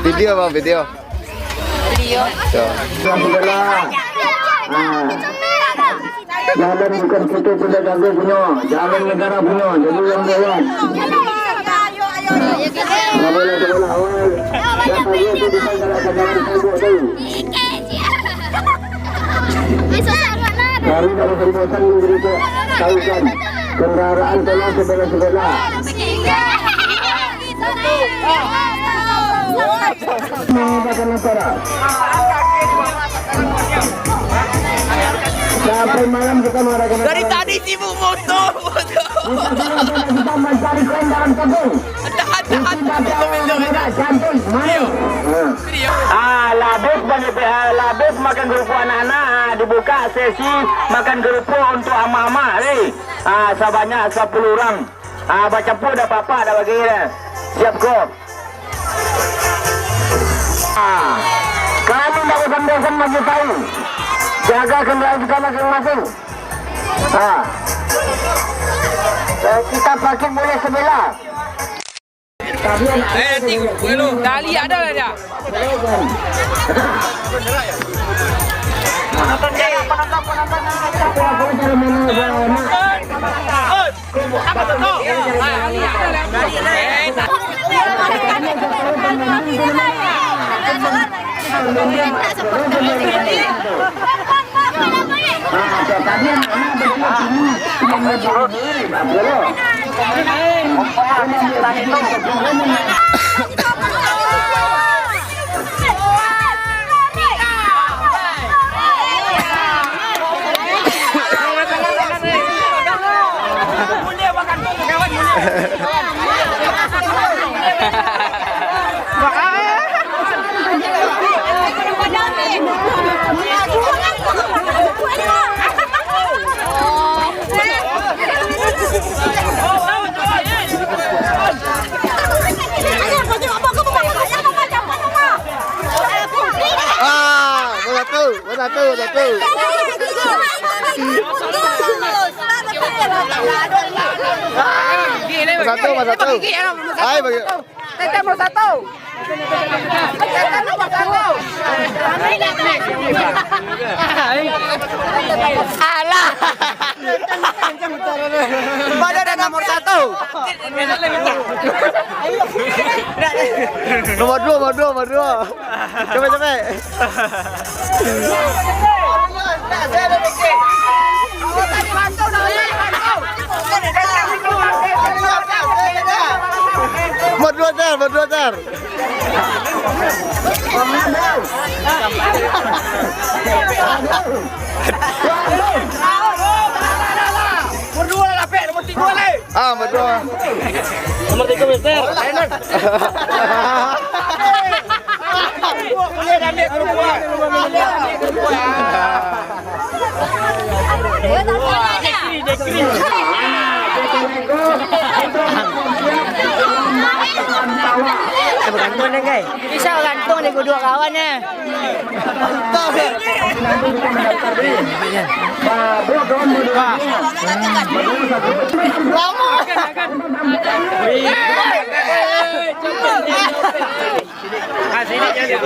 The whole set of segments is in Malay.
Video bang, video. Video. Jalan bukan kita punya jaga punya, jalan negara punya, jadi yang lewat. Nggak boleh sebelah awal. Siapa dia tu bisa jalan-jalan sibuk tu. Hari dalam peribahasa berita tahukan kendaraan tolong sebelah-sebelah. Mengubahkan negara. Sampai malam kita mengadakan. Dari tadi sibuk motor. Kita mencari koin dalam kampung. Labis makan kerupuk anak-anak, dibuka sesi makan kerupuk untuk ama-ama ni. Sebanyak 10 orang. Baca pun dah papa dah bagi dah. Siap kau. Kami dah bosan-bosan bagi tahu. Jaga kendaraan kita masing-masing. Kita parkir boleh sebelah. Tali ada lah dia. Satu. Hai bagi. Tetap nomor 1. Alah. Pada ada nomor 1. Nomor 2. Coba. Berdua tar. Berdua lah Pek, nomor 3 lah. Berdua. Nomor 3 Mister. Boleh dah ambil kerupuk. Dekri. Bergantung dah guys. Bisa bergantung ni kedua kawan ni. Lama. Sini je.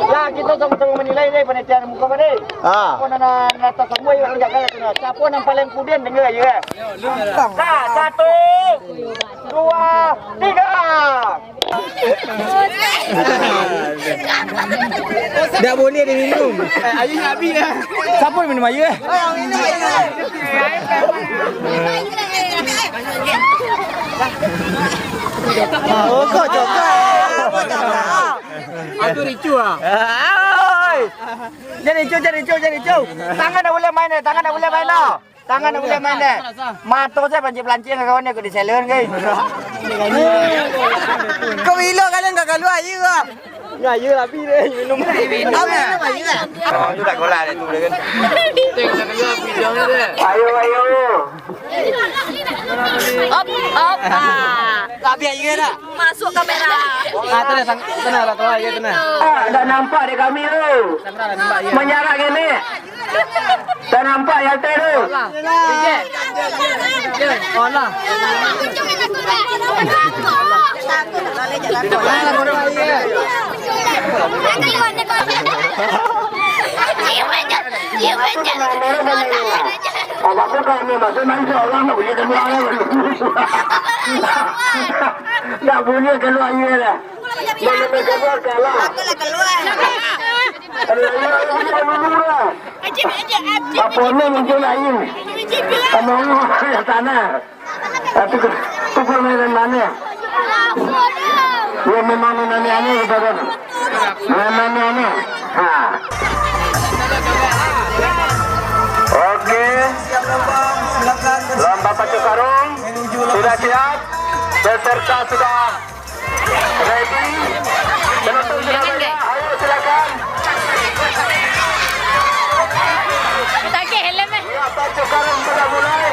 Ya, kita sama-sama menilai ni penelitian muka pada. Siapa nak atas semua yang jaga kena. Siapa yang paling kemudian dengar je. Satu, dua, tiga. Tak boleh dia minum. Ayu nak habis dah. Siapa yang minum ayu? Orang minum ayu. Oh, kau coklat. Aku ricu ah. Jadi cu. Tangan dah boleh main dah. Tangan dah boleh main dah. Mata saya pancing-pancing dengan kawan dia ke di salon ke. Kau bila kalian tak keluar ayu ah. Ya, ya lah pilih minum. Minum ayu ah. Oh, tu tak kolak dah tu dia kan. Tengok video ni dia. Ayo. Op. Tak biar ayu dah. Masuk kamera. Tenang lah tuan, ya tenang. Dah nampak dia kami tu. Menyarak gini. Dah nampak yang tu. Allah. Apa kami masuk masuk orang nak boleh keluar lah. Tak boleh keluar ni lah. Boleh keluar kalah. Keluar. Apa ni muncul lain? Kamu yang tanah. Tapi tu permainan mana? Dia memang nanya betul. Memang nanya. Okey. Lomba pacu karung sudah siap. Peserta sudah ready. Penonton sudah banyak. Ayo silakan. Sakit helm eh. Ya, pacu karung sudah mulai.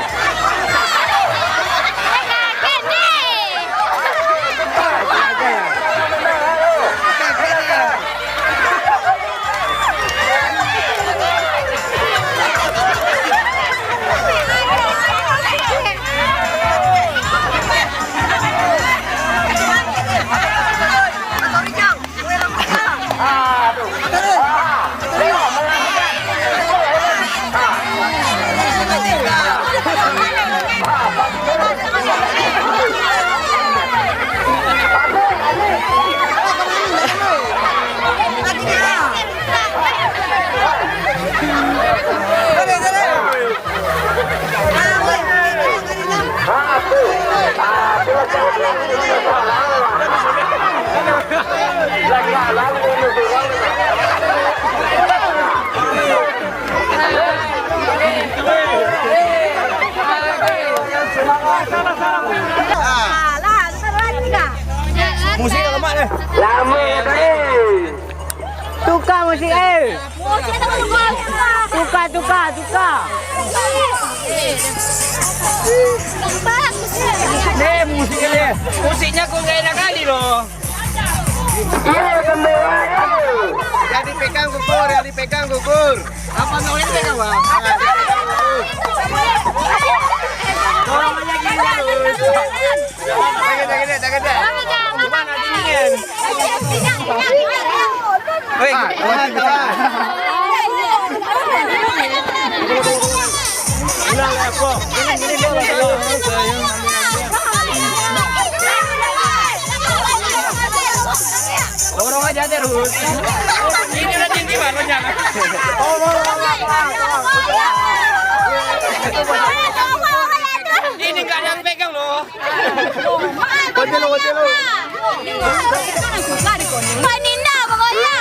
Musik dah lemak dah. Lama tadi. Tukar musik eh. Tukar. Ni musik dia. Musiknya kau gak enak kali loh. Ya, kembali. Yang dipegang gugur. Apa nak boleh pegang bang? Orang banyak gini terus. Jangan dah. Mana dingin? Hei, orang aja terus. Ini lah tinggi mana jangan. Ini nggak ada yang pegang loh. Wajah lo. Paninda pokoknya.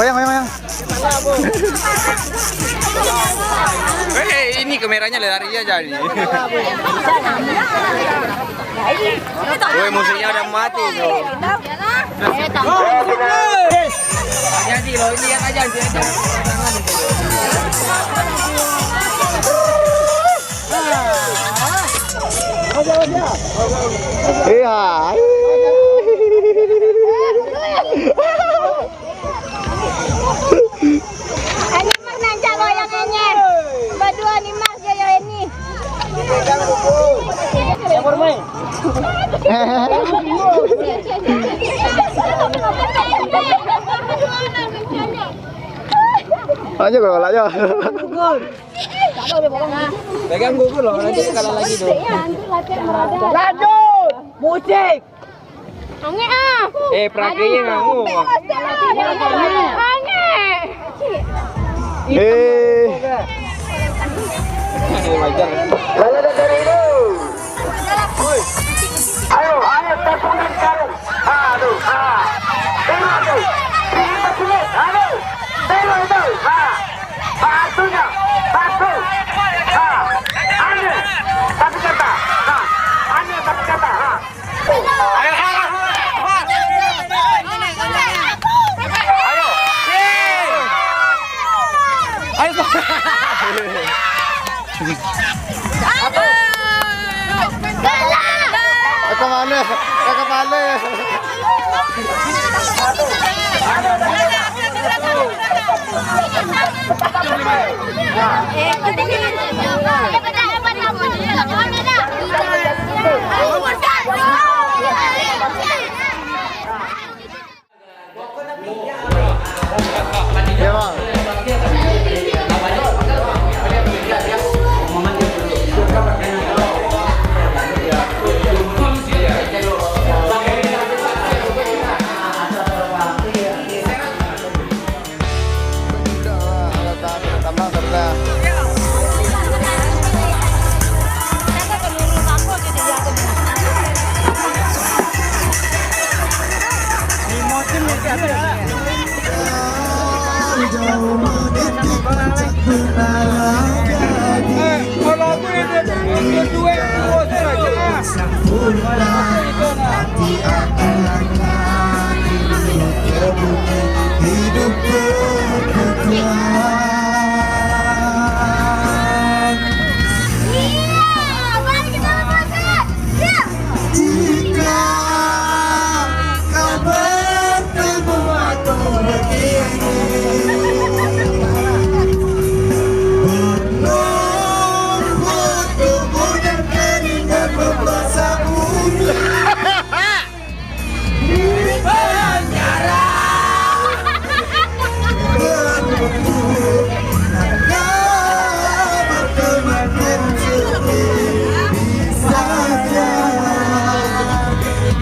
Mayang. Ini kameranya lari aja jadi. Woi, musiknya udah mati tuh. Jadi lo lihat aja Iya. Ini mas nanca goyangannya. Berdua nih mas ya ini. Yang bermain. Aja kalau aja. Pegang gugur loh, nanti kalah lagi tuh. Lanjut. Musik. Ange ah. Prakteknya kamu. Ange. Lalu dari itu. Ayo terpungut sekarang. Aduh, Aduh. Itu. Batunya. Batu. Aneh. Tapi kata. Aneh tapi kata. Ayo. Ke mana? Ke mana?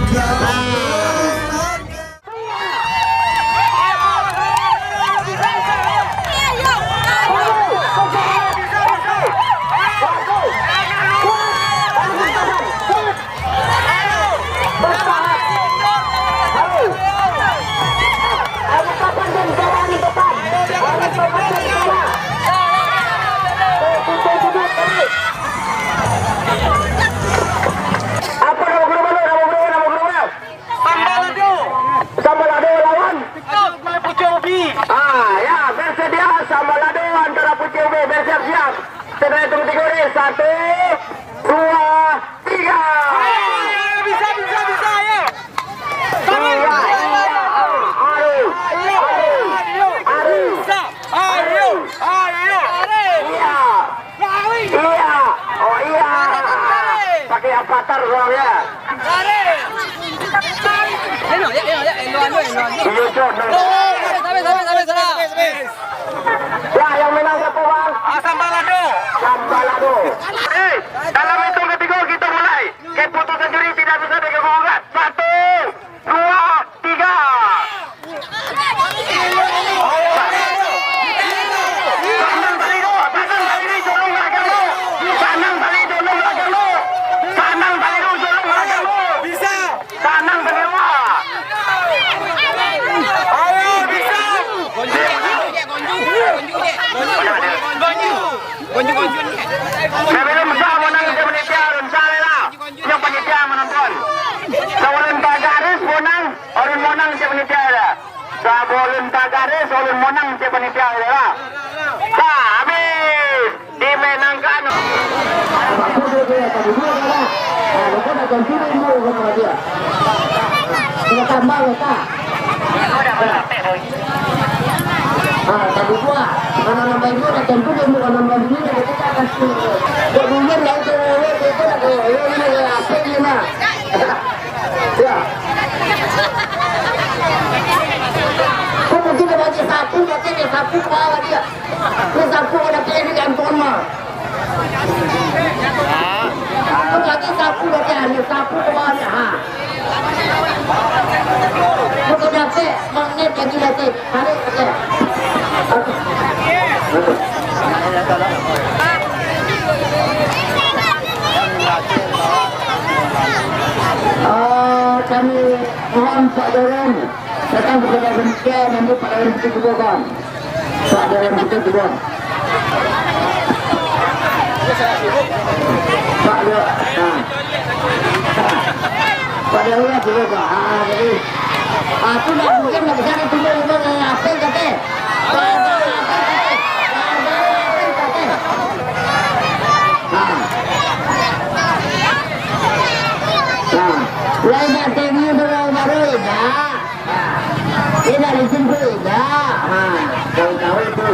Ya, Bang. Ya, yang menang siapa bang? Sambalado. Dalam hitung ketiga kita mulai. Keputusan juri tidak bisa diganggu. Sebelum sah menang di panitia Rumsale lah. Yang panitia menonton. Sebelum tak garis menang, orang menang di panitia lah. Sebelum tak garis, orang menang di panitia lah. Sah, habis dimenangkan. Tadi dua, mana nambah dua, dan tentu dia bukan nambah dua, dan kita akan kemudian yang terlalu itu ada apa ini nak? Ya. Kau mungkin ada baca sapu, mungkin dia sapu bawa dia. Dia sapu ada pilih kantor mah. Kau lagi sapu baca hanya sapu bawa dia. Kau dapat magnet lagi dapat, hari kerja. Kami mohon Pak Darren datang kepada Benkia nanti Pak Darren kita tubuhkan. Pak Darren kita tubuhkan. Pak Darren. Pak Darren tubuhkan. Jadi aku nak mungkin nak bisa ditubuh apa kata? Lain tinggi baru dah. Tidak disimpul dah. Tahu itu.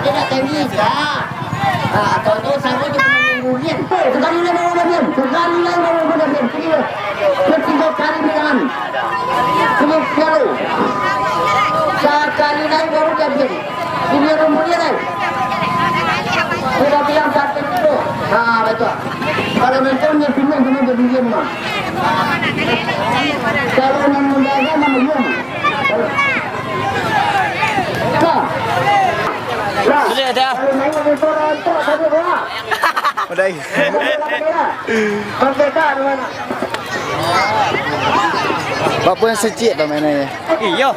Tidak tinggi dah. Tahu sama kita mengulian. Sekali lagi baru berdiam. Ketiga kali bilangan. Sekali. Sekali lagi baru berdiam. Ini rumulia lagi. Sudah bilang satu itu. Betul. Kalau mentornya pindah kena berdiri mah. Kalau nak menjaga mana diam. Sudah dah. Kalau naik mentor antar saja bola. Udah. Merdeka mana? Apa yang secik dah mainannya? Iya.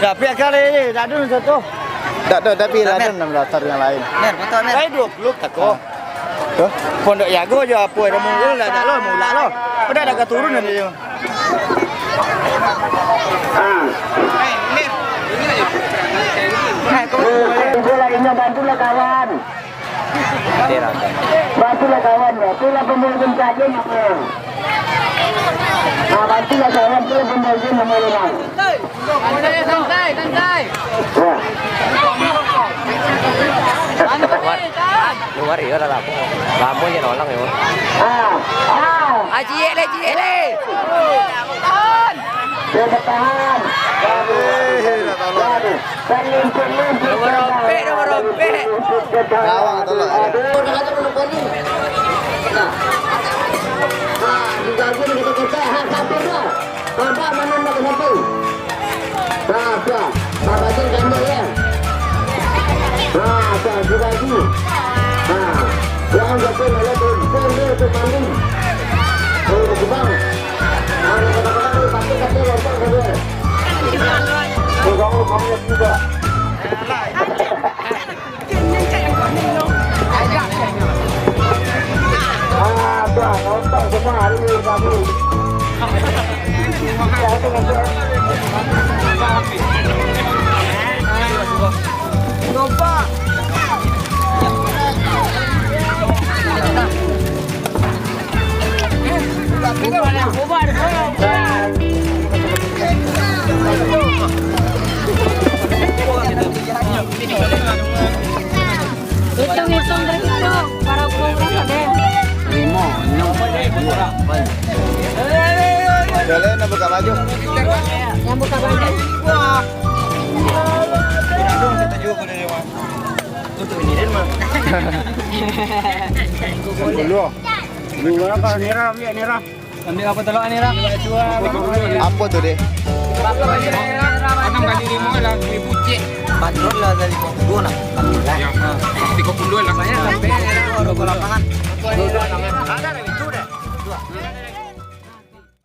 Dah pihak kali ni, dah dulu satu. Tak ada tapi lain dalam daftar yang lain. Nen, betul nen. Saya 2 klub tak kau. Tuh. Pondok Jago je apa dah mula dah tak lo mula lo. Dah dah turun nanti dia. Bola ini bantulah kawan. Bantulah kawan, bantulah pemulung saja nama. Bantulah kawan, bantulah pemulung nama. Santai. Luar iya dah lampu. Lampu je nolak ya. Cie le. Dia bertahan. Nomor rompek. Gawang tolak. Juga kita kata sampai dah. Apa mana nak sampai? Apa? Apa tu gambar ya? Juga lagi. Yang dapat adalah tu mandi. Oh, kubang. Kadang-kadang pakai kata lompat saja. Kubang juga. Nonton semua hari ini kami. Nampak. Hitung-hitung terhitung para kurang ada. 5. Jalan nak buka baju. Yang buka baju. Tidak dong kita juga pada dia mah. Untuk ini dan mah. Dulu. Dulu kan Nira ambil Nira. Ambil apa telur Nira? Apa tu deh? Berapa Nira? 6 kali 5 lah 1000 cek. 4 lah dari 2 nak.